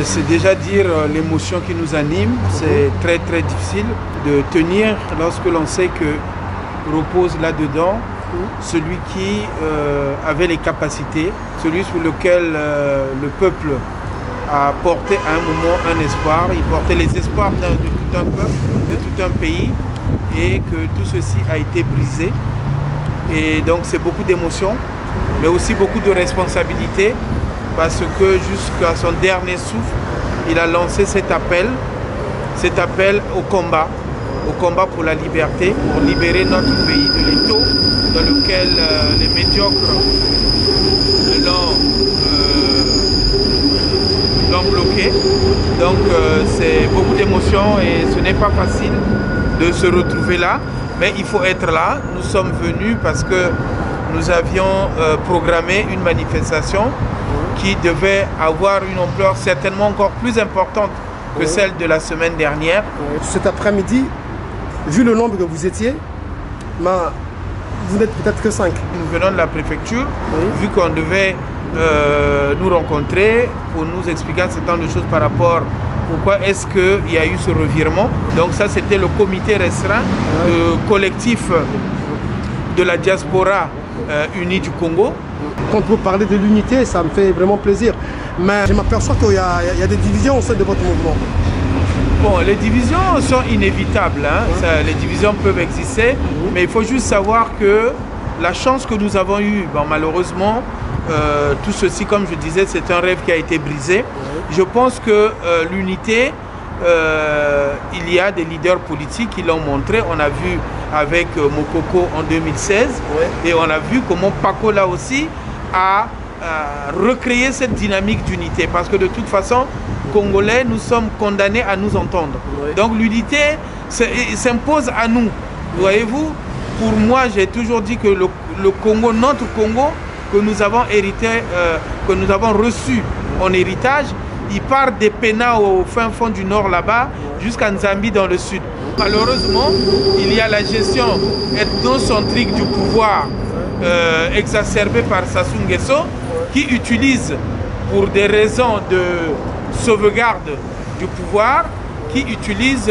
C'est déjà dire l'émotion qui nous anime. C'est très très difficile de tenir lorsque l'on sait que repose là-dedans celui qui avait les capacités, celui sur lequel le peuple a porté à un moment un espoir. Il portait les espoirs de tout un peuple, de tout un pays, et que tout ceci a été brisé. Et donc c'est beaucoup d'émotions, mais aussi beaucoup de responsabilités, parce que jusqu'à son dernier souffle, il a lancé cet appel au combat pour la liberté, pour libérer notre pays de l'étau dans lequel les médiocres l'ont bloqué. Donc c'est beaucoup d'émotions et ce n'est pas facile de se retrouver là, mais il faut être là. Nous sommes venus parce que nous avions programmé une manifestation qui devait avoir une ampleur certainement encore plus importante que celle de la semaine dernière. Cet après-midi, vu le nombre que vous étiez, vous n'êtes peut-être que 5. Nous venons de la préfecture, vu qu'on devait nous rencontrer pour nous expliquer un certain nombre de choses par rapport pourquoi est-ce qu'il y a eu ce revirement. Donc ça, c'était le comité restreint, le collectif de la diaspora unie du Congo. Quand vous parlez de l'unité, ça me fait vraiment plaisir. Mais je m'aperçois qu'il y a des divisions au sein de votre mouvement. Bon, les divisions sont inévitables. Les divisions peuvent exister, mais il faut juste savoir que la chance que nous avons eue, malheureusement, tout ceci, comme je disais, c'est un rêve qui a été brisé. Je pense que l'unité, il y a des leaders politiques qui l'ont montré. On a vu avec Mokoko en 2016 et on a vu comment Paco là aussi a recréé cette dynamique d'unité, parce que de toute façon, Congolais, nous sommes condamnés à nous entendre. Donc l'unité s'impose à nous. Voyez-vous, pour moi, j'ai toujours dit que le Congo, notre Congo, que nous avons hérité, que nous avons reçu en héritage, il part des Pénas au fin fond du nord là-bas jusqu'à Nzambi dans le sud. Malheureusement, il y a la gestion ethnocentrique du pouvoir exacerbée par Sassou Nguesso, qui utilise pour des raisons de sauvegarde du pouvoir, qui utilise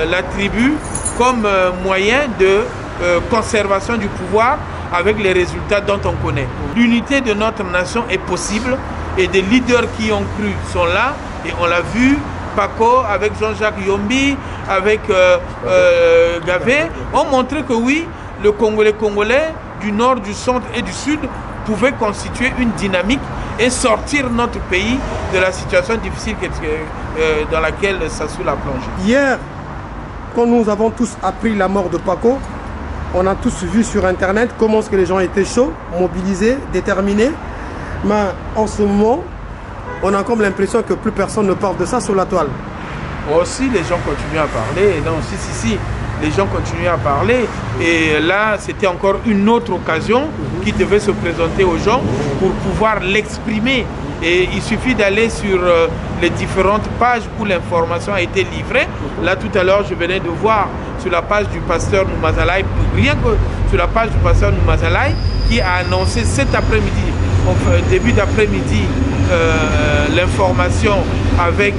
la tribu comme moyen de conservation du pouvoir avec les résultats dont on connaît. L'unité de notre nation est possible et des leaders qui ont cru sont là et on l'a vu. Paco avec Jean-Jacques Yombi, avec Gavé, ont montré que oui, les Congolais du nord, du centre et du sud pouvaient constituer une dynamique et sortir notre pays de la situation difficile dans laquelle Sassou l'a plongé. Hier, quand nous avons tous appris la mort de Paco, on a tous vu sur Internet comment est-ce que les gens étaient chauds, mobilisés, déterminés. Mais en ce moment, on a comme l'impression que plus personne ne parle de ça sur la toile. Aussi, les gens continuent à parler. Non, si, les gens continuent à parler. Et là, c'était encore une autre occasion qui devait se présenter aux gens pour pouvoir l'exprimer. Et il suffit d'aller sur les différentes pages où l'information a été livrée. Là, tout à l'heure, je venais de voir sur la page du pasteur Noumazalaï, rien que sur la page du pasteur Noumazalaï, qui a annoncé cet après-midi, début d'après-midi, l'information avec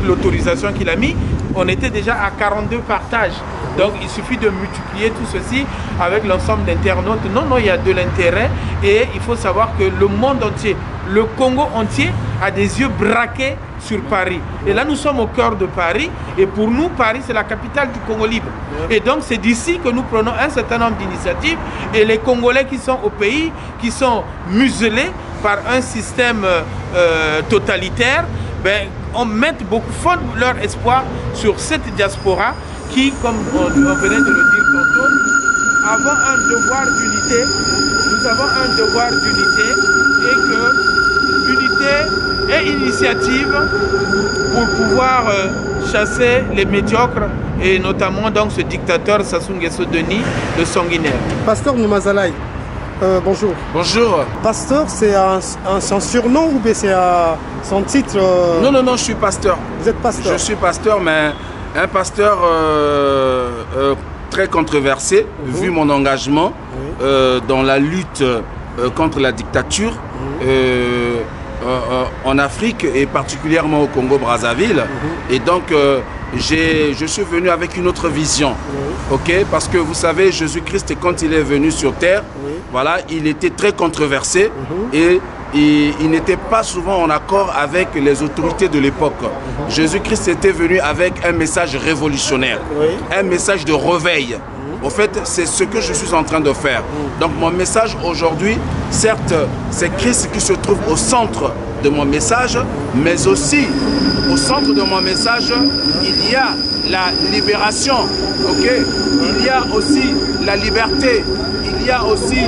l'autorisation qu'il a mis. On était déjà à 42 partages. Donc il suffit de multiplier tout ceci avec l'ensemble d'internautes. Non, il y a de l'intérêt et il faut savoir que le monde entier, le Congo entier a des yeux braqués sur Paris. Et là, nous sommes au cœur de Paris et pour nous, Paris, c'est la capitale du Congo libre. Et donc, c'est d'ici que nous prenons un certain nombre d'initiatives et les Congolais qui sont au pays, qui sont muselés par un système totalitaire, on met beaucoup, fondent leur espoir sur cette diaspora qui, comme on venait de le dire tantôt, avons un devoir d'unité. Nous avons un devoir d'unité et que unité et initiative pour pouvoir chasser les médiocres et notamment donc ce dictateur Sassou Nguesso Denis, le sanguinaire. Pasteur Noumazalaï, bonjour. Bonjour. Pasteur, c'est un surnom ou bien c'est son titre Non, je suis pasteur. Vous êtes pasteur? Je suis pasteur, mais Un pasteur très controversé, vu mon engagement dans la lutte contre la dictature en Afrique et particulièrement au Congo-Brazzaville. Et donc, je suis venu avec une autre vision. Ok, parce que vous savez, Jésus-Christ, quand il est venu sur terre, voilà, il était très controversé et il n'était pas souvent en accord avec les autorités de l'époque. Jésus-Christ était venu avec un message révolutionnaire, un message de réveil. Au fait, c'est ce que je suis en train de faire. Donc mon message aujourd'hui, certes, c'est Christ qui se trouve au centre de mon message, mais aussi au centre de mon message, il y a la libération, ok? Il y a aussi la liberté, il y a aussi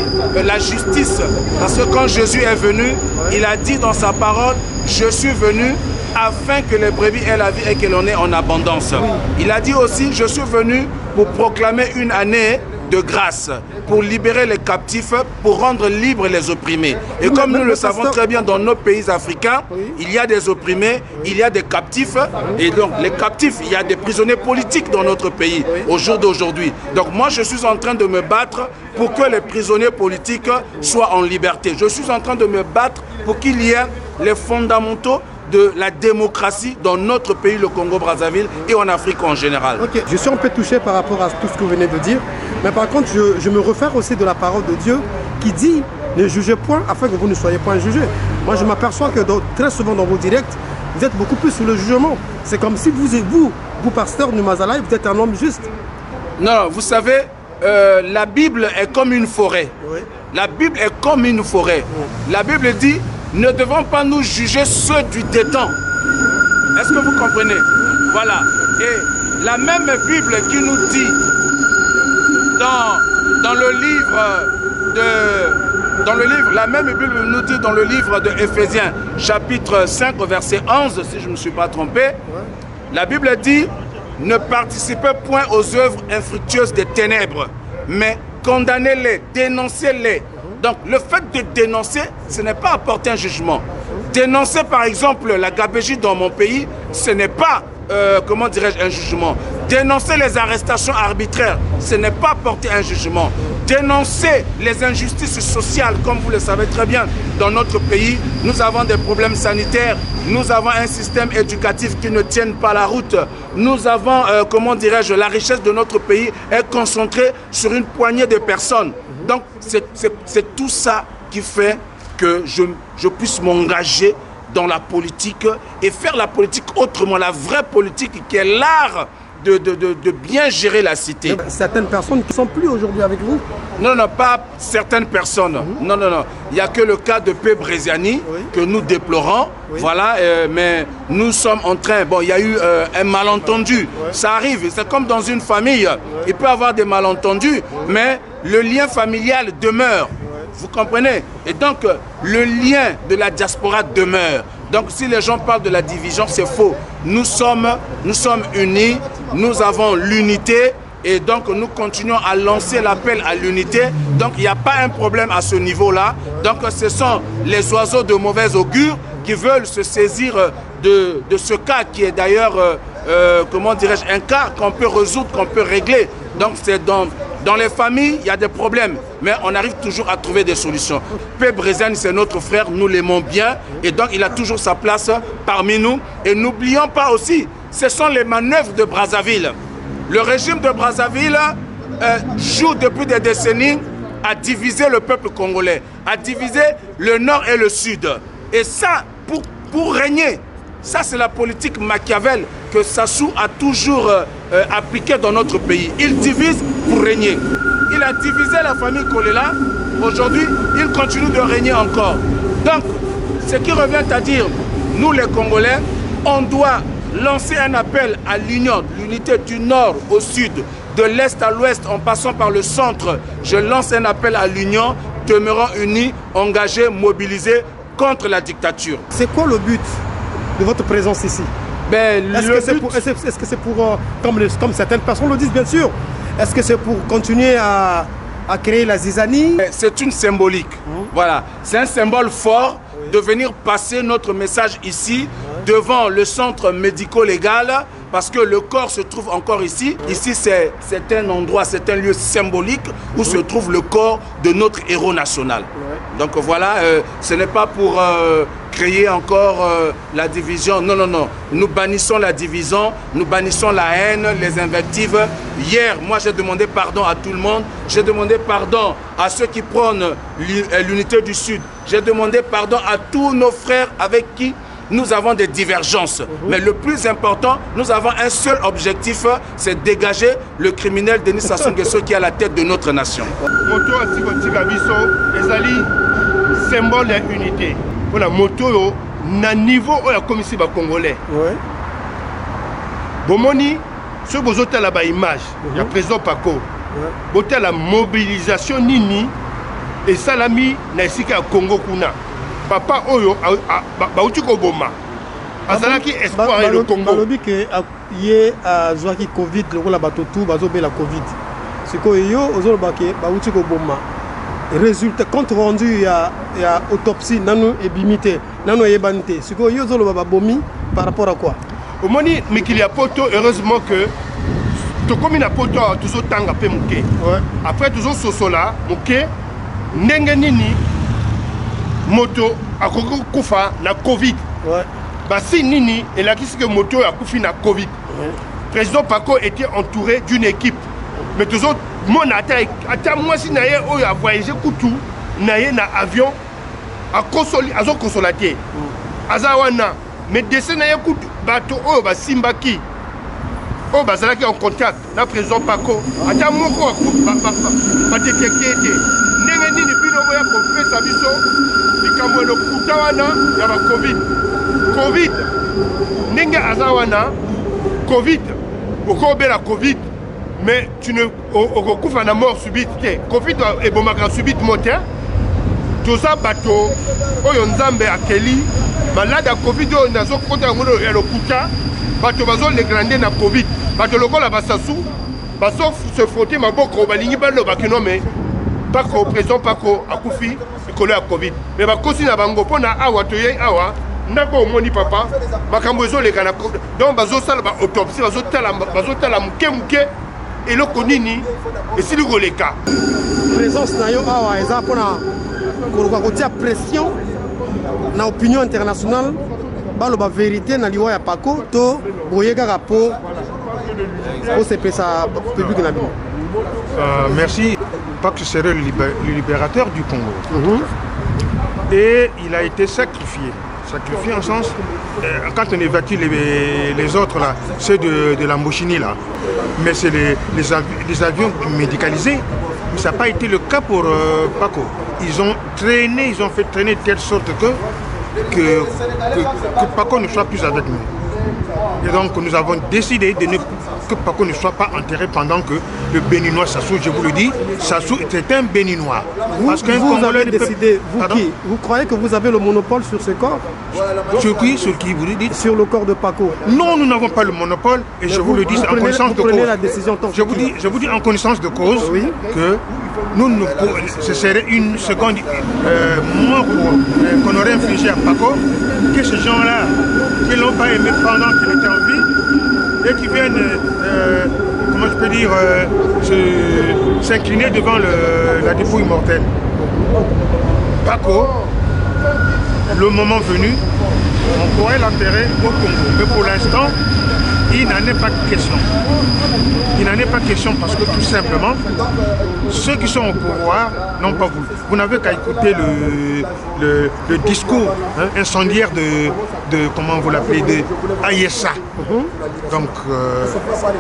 la justice. Parce que quand Jésus est venu, il a dit dans sa parole, je suis venu afin que les brebis aient la vie et qu'elle en ait en abondance. Il a dit aussi, je suis venu pour proclamer une année de grâce, pour libérer les captifs, pour rendre libres les opprimés. Et comme nous le savons très bien dans nos pays africains, il y a des opprimés, il y a des captifs, et donc les captifs, il y a des prisonniers politiques dans notre pays au jour d'aujourd'hui. Donc moi je suis en train de me battre pour que les prisonniers politiques soient en liberté. Je suis en train de me battre pour qu'il y ait les fondamentaux de la démocratie dans notre pays, le Congo-Brazzaville, et en Afrique en général. Ok, je suis un peu touché par rapport à tout ce que vous venez de dire, mais par contre, je me réfère aussi de la parole de Dieu qui dit « Ne jugez point afin que vous ne soyez point jugés ». Moi, je m'aperçois que très souvent dans vos directs, vous êtes beaucoup plus sur le jugement. C'est comme si vous, pasteur Numazalaï, vous êtes un homme juste. Non, vous savez, la Bible est comme une forêt. La Bible est comme une forêt. La Bible dit ne devons pas nous juger ceux du détemps. Est-ce que vous comprenez? Voilà. Et la même Bible qui nous dit dans le livre, la même Bible nous dit dans le livre de Éphésiens, chapitre 5, verset 11, si je ne me suis pas trompé, la Bible dit ne participez point aux œuvres infructueuses des ténèbres, mais condamnez-les, dénoncez-les. Donc le fait de dénoncer, ce n'est pas apporter un jugement. Dénoncer par exemple la gabégie dans mon pays, ce n'est pas, comment dirais-je, un jugement. Dénoncer les arrestations arbitraires, ce n'est pas apporter un jugement. Dénoncer les injustices sociales, comme vous le savez très bien, dans notre pays, nous avons des problèmes sanitaires, nous avons un système éducatif qui ne tient pas la route, nous avons, comment dirais-je, la richesse de notre pays est concentrée sur une poignée de personnes. Donc c'est tout ça qui fait que je puisse m'engager dans la politique et faire la politique autrement, la vraie politique qui est l'art de bien gérer la cité. Certaines personnes qui ne sont plus aujourd'hui avec vous? Non, non, pas certaines personnes. Non, non, non. Il n'y a que le cas de P. Breziani que nous déplorons. Voilà, mais nous sommes en train... Bon, il y a eu un malentendu. Ça arrive, c'est comme dans une famille. Il peut y avoir des malentendus, mais le lien familial demeure. Vous comprenez? Et donc, le lien de la diaspora demeure. Donc, si les gens parlent de la division, c'est faux. Nous sommes unis, nous avons l'unité et donc nous continuons à lancer l'appel à l'unité. Donc, il n'y a pas un problème à ce niveau-là. Donc, ce sont les oiseaux de mauvais augure qui veulent se saisir de ce cas qui est d'ailleurs, comment dirais-je, un cas qu'on peut résoudre, qu'on peut régler. Donc, c'est dans les familles, il y a des problèmes, mais on arrive toujours à trouver des solutions. P. Breziani, c'est notre frère, nous l'aimons bien, et donc il a toujours sa place parmi nous. Et n'oublions pas aussi, ce sont les manœuvres de Brazzaville. Le régime de Brazzaville joue depuis des décennies à diviser le peuple congolais, à diviser le nord et le sud. Et ça, pour régner, ça c'est la politique Machiavel que Sassou a toujours appliquée dans notre pays. Il divise pour régner. Il a divisé la famille Kolela. Aujourd'hui, il continue de régner encore. Donc, ce qui revient à dire, nous les Congolais, on doit lancer un appel à l'union, l'unité du nord au sud, de l'est à l'ouest, en passant par le centre. Je lance un appel à l'union, demeurant unis, engagés, mobilisés contre la dictature. C'est quoi le but de votre présence ici? Est-ce que c'est pour, comme certaines personnes le disent bien sûr, est-ce que c'est pour continuer à créer la zizanie? C'est une symbolique. Voilà, c'est un symbole fort de venir passer notre message ici devant le centre médico-légal parce que le corps se trouve encore ici. Ici, c'est un endroit, c'est un lieu symbolique où se trouve le corps de notre héros national. Donc voilà, ce n'est pas pour créer encore la division. Non, non, non. Nous bannissons la division, nous bannissons la haine, les invectives. Hier, moi, j'ai demandé pardon à tout le monde. J'ai demandé pardon à ceux qui prônent l'unité du Sud. J'ai demandé pardon à tous nos frères avec qui nous avons des divergences. Mais le plus important, nous avons un seul objectif, c'est dégager le criminel Denis Sassou Nguesso qui est à la tête de notre nation. Moto symbole d'unité. Pour la moto, na niveau où la commission va congolais. Bomoni, ce que vous avez là image, il y a président Paco. Vous avez la mobilisation nini et salami na isika Congo kuna. Papa oyo bauti ko boma. Azalaki espoir le Congo. Balobi que yé azwaki Covid lokola bato tout bazobe la Covid. Siko yo ozolo bake bauti ko boma. Résultat compte rendu il y a autopsie nano ebimité nano yebanité. Siko yo ozolo baba bomi par rapport à quoi? Au moni mais qu'il y a poto heureusement que to comme na poto toujours tanga pe muke. Après toujours sosola muke ndenge nini moto akoko kufa na Covid. Basi nini elakisi que moto akufi na Covid. Président Paco était entouré d'une équipe. Mais toujours mon ata moi si naye o a voyagé kutu naye na avion a consolaté. Azawana mais dessin naye kutu bato o ba simbaki. O bazalaki en contact na président Paco. Ata moko ba détecté. Ndenge nini bino boya confesse biso bikambo lo kutawana ya ba Covid ndenge azawana Covid okobela Covid mais tu ne okufa na mort subite ke Covid ebomaka subite moteur toza bato oyo nzambe akeli malade ya Covid oyo nazo kota ngono ya lokuta bato bazo le grande na Covid bato lokola basasu baso se frotter maboko balingi baloba kino mais Paco président Paco akufi ikolo ya Covid mais bakosi na bango pona awa toye awa ndako omoni papa makambo ezoleka na donc bazosala ba autopsie bazotala muke eloko nini esili koleka présence na yo awa eza pona koluka kotia pression na opinion internationale baloba vérité na liwa ya Paco to boye kaka po sepesa public na bino. Merci. Paco serait le libérateur du Congo. Et il a été sacrifié. Sacrifié en sens, quand on évacue les autres là, ceux de la Mboshini là, mais c'est les avions médicalisés, mais ça n'a pas été le cas pour Paco. Ils ont fait traîner de telle sorte que Paco ne soit plus avec nous. Et donc nous avons décidé que Paco ne soit pas enterré pendant que le Béninois Sassou, je vous le dis, Sassou était un Béninois. Parce vous avez décidé, vous croyez que vous avez le monopole sur ce corps? Sur qui vous le dites? Sur le corps de Paco. Non, nous n'avons pas le monopole et je vous le dis en connaissance de cause. La décision je vous dis en connaissance de cause que ce serait une seconde mort qu'on aurait infligé à Paco, que ces gens-là, qui ne l'ont pas aimé pendant qu'il était en vie, et qui viennent, comment je peux dire, s'incliner devant la dépouille mortelle. Paco, le moment venu, on pourrait l'enterrer au Congo. Mais pour l'instant, il n'en est pas question. Il n'en est pas question parce que tout simplement, ceux qui sont au pouvoir n'ont pas voulu. Vous n'avez qu'à écouter le discours incendiaire de comment vous l'appelez, de Ayessa. Donc,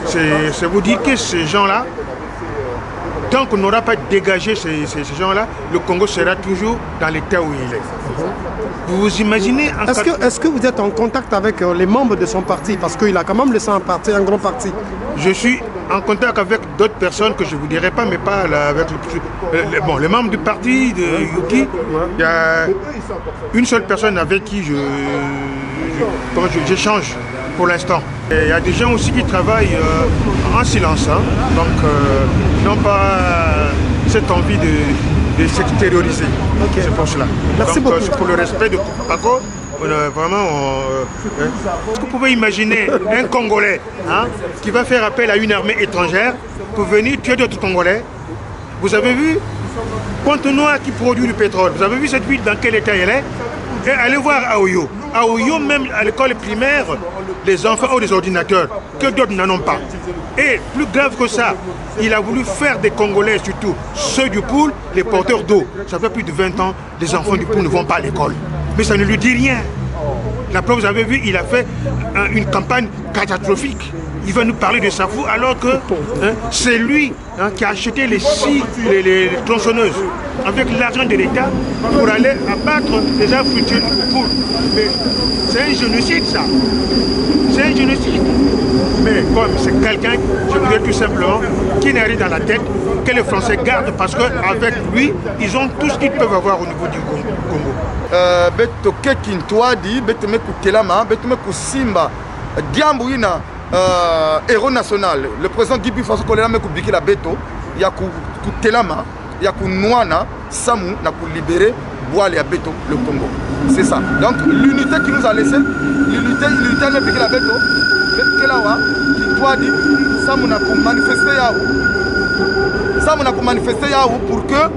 c'est vous dire que ces gens-là, tant qu'on n'aura pas dégagé ces gens-là, le Congo sera toujours dans l'état où il est. Vous vous imaginez... Est-ce que vous êtes en contact avec les membres de son parti? Parce qu'il a quand même laissé un grand parti. Je suis en contact avec d'autres personnes que je ne vous dirai pas, mais pas avec les membres du parti de Yuki. Il y a une seule personne avec qui j'échange pour l'instant. Il y a des gens aussi qui travaillent en silence, donc n'ont pas cette envie de s'extérioriser. C'est pour cela. Merci beaucoup. Pour le respect de Paco, vraiment, est-ce que vous pouvez imaginer un Congolais qui va faire appel à une armée étrangère pour venir tuer d'autres Congolais? Vous avez vu Pointe-Noire qui produit du pétrole. Vous avez vu cette ville dans quel état elle est? Et allez voir à Oyo. À Oyo, même à l'école primaire, les enfants ont des ordinateurs que d'autres n'en ont pas. Et plus grave que ça, il a voulu faire des Congolais, surtout ceux du Poul, les porteurs d'eau. Ça fait plus de 20 ans, les enfants du Poul ne vont pas à l'école. Mais ça ne lui dit rien. La preuve, vous avez vu, il a fait une campagne catastrophique. Il va nous parler de Safou alors que c'est lui qui a acheté les tronçonneuses avec l'argent de l'État pour aller abattre les arbres fruitiers du Poul. Mais c'est un génocide, ça. C'est un génocide. Mais comme c'est quelqu'un, je voudrais tout simplement, qui n'a rien dans la tête, que les Français gardent parce qu'avec lui, ils ont tout ce qu'ils peuvent avoir au niveau du Congo. Beto Kekintwadi, Beto Mekutelama, Beto Mekusimba, Diambouina, héros national. Le président Guy François Kolela Mekubiki la Beto, Yakutelama, Yakunouana, Samu, n'a pu libérer Boale à Beto, le Congo. C'est ça. Donc l'unité qui nous a laissé, l'unité Mekubiki la Beto, Kelawa, Kintwadi, Samu n'a pu manifester Yahoo. Samu n'a pu manifester Yahoo pour que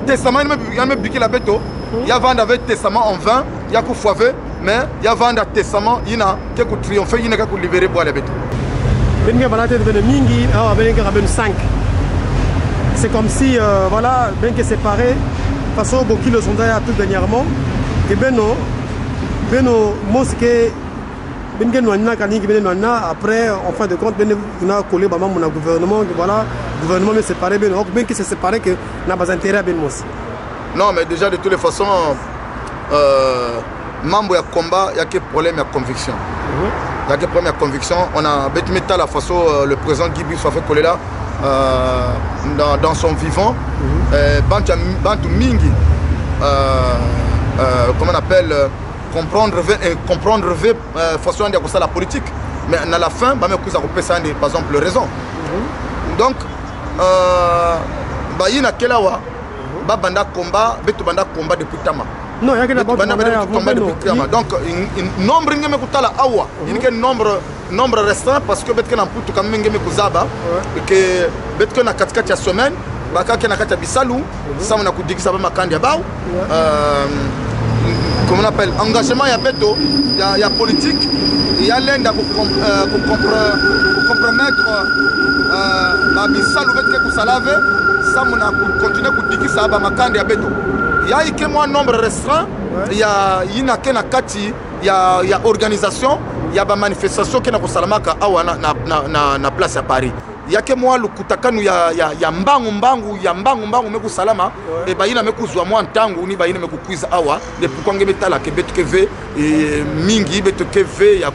testament il y a biki la beto il y a vendre avec testament en vin il y a foivé mais il y a vendre testament il y a que triompher il y a que libérer boire la beto benga balate de mingi ah benga raben 5 c'est comme si voilà benga séparé façon beaucoup le sondage tout dernièrement et beno mosque benga noana kani benga noana après en fin de compte benga na collé bama mon gouvernement voilà gouvernement mais séparé ben bien que c'est séparé que n'a pas intérêt à ben aussi. Non mais déjà de toutes les façons membre ya combat il y a que problème de conviction. Il y a que problème de conviction, on a bête la façon le président Guy François Kolela dans son vivant bantu mingi comment on appelle comprendre façon de la politique mais à la fin bah me cause à par exemple raison. Donc il y a quel awa banda combat depuis tama non il y a que combat depuis tama donc nombre ngeme kutala awa il y a nombre restreint parce que betke na putu quand même ngeme kuzaba que betke na katikati ya semaine bakaki na kati ya bisalu ça on a kudikisa ba makandi ya bao comment on appelle engagement ya beto ya politique il y a l'enda pour compromettre bisalu betke kusalave ça on a continuer kudikisa ba makandi ya beto il y a que moi nombre restreint il y a ina kena kati ya organisation il y a ba manifestation kena kusalamaka awa na place à Paris il y a que moi le kutakanu ya mbangu meku salama et ba ina meku zwa moi ntangu ni ba ina meku kwiza awa de pourquoi ngemetala ke betu keve mingi betu keve ya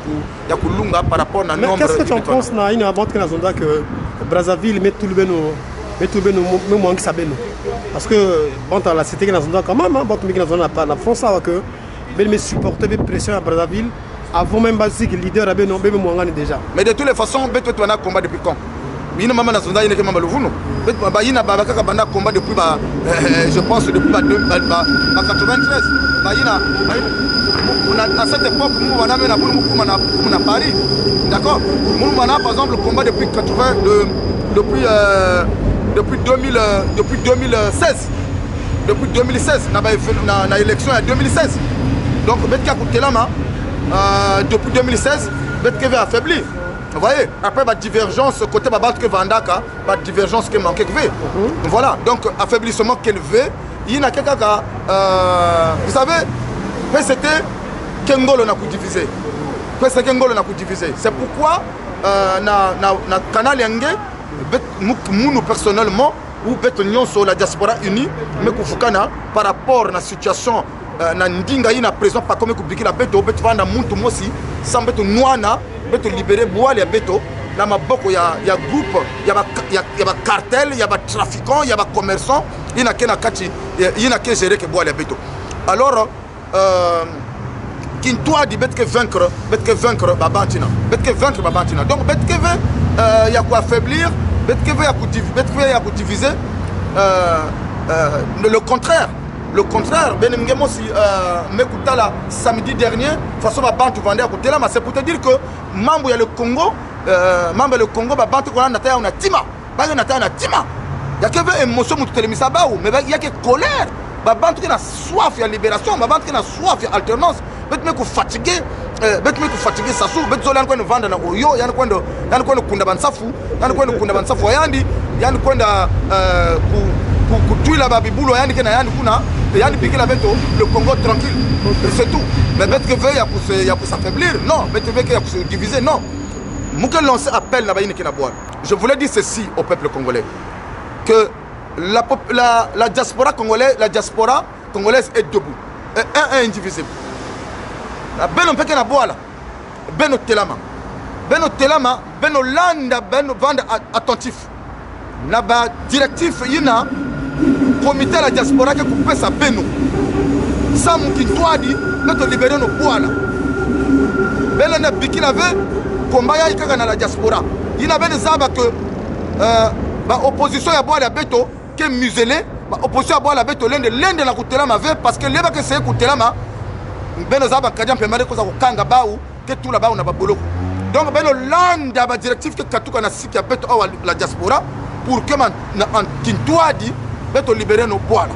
kulunga par rapport na nombre. Qu'est-ce que tu en penses na ina banque na zonda que Brazzaville met tout le beno même moins que ça beno parce que bon dans la cité dans zonda quand même bon mais dans zonda pas la France ça que ben me supporter des pression à Brazzaville avant même basique leader à beno même moins déjà. Mais de toutes les façons betu tu na combat depuis quand? Bina mama na zonda ine ke mama luvuno ba ina baba kaka banda combat depuis je pense depuis 93 ba ina on a à cette époque nous on a mené na Paris d'accord nous on a par exemple le combat depuis 80 depuis 2016 na élection en 2016 donc betka kutelama depuis 2016 betke va affaiblir. Vous voyez, après la divergence, côté Babat que Vandaka, la divergence qui manquait que voilà, donc affaiblissement qu'elle veut, il y a quelqu'un vous savez, c'était Kengolo n'a pu diviser. C'est Kengolo n'a pu diviser. C'est pourquoi na canal Yangé, nous personnellement, ou Betonion sur la diaspora unie, mais Koufukana, par rapport à la situation, na ndinga ina présent pas comme Koubiki la bête, ou Betvanda Muntu Mosi, sans Beto Nouana. Beto libérer bois les béto là ma boko il y a groupe il y a cartel il y a trafiquants il y a commerçants il n'a qu'un kati il n'a qu'un gérer que bois les béto alors Kintoa dit bet que vaincre babantina donc bet que il y a quoi affaiblir bet que il y a quoi diviser le contraire le contraire ben ngemo si mekuta la samedi dernier façon ba bantu vendeur côté là mais c'est pour te dire que mambo ya le Congo ba bantu ko na taya na tima ba na taya na tima ya que veut émotion mutu telemisa ba ou mais il y a que colère ba bantu qui na soif ya libération ba bantu qui na soif ya alternance bet me ko fatigué sasu bet zola ko vendre na oyo yani kwenda kunda bansafu yandi yani kwenda kutuila babibulo yani kena yani kuna yani piquer la beto le Congo tranquille c'est tout mais bet que veut ya pour s'affaiblir non bet veut que ya pour se diviser non muke lancer appel na bayini kena boire je voulais dire ceci au peuple congolais que la diaspora congolaise est debout et indivisible beno mpeke na boala beno telama beno landa beno vanda attentif na ba directif yina comité la diaspora ke kupesa beno samu kitwadi beto libérer no boala beno na bikila ve komba ya ikaka na la diaspora yina beno zaba que ba opposition ya boala beto ke muselé ba opposition ya boala beto lende na kutelama ve parce que leba ke c'est kutelama beno zaba kadia mpemare koza kokanga baou ke tula baou na baboloko donc beno landa ba directif ke katuka na siki ya beto awa la diaspora pour que man na antintwadi beto libérer no boala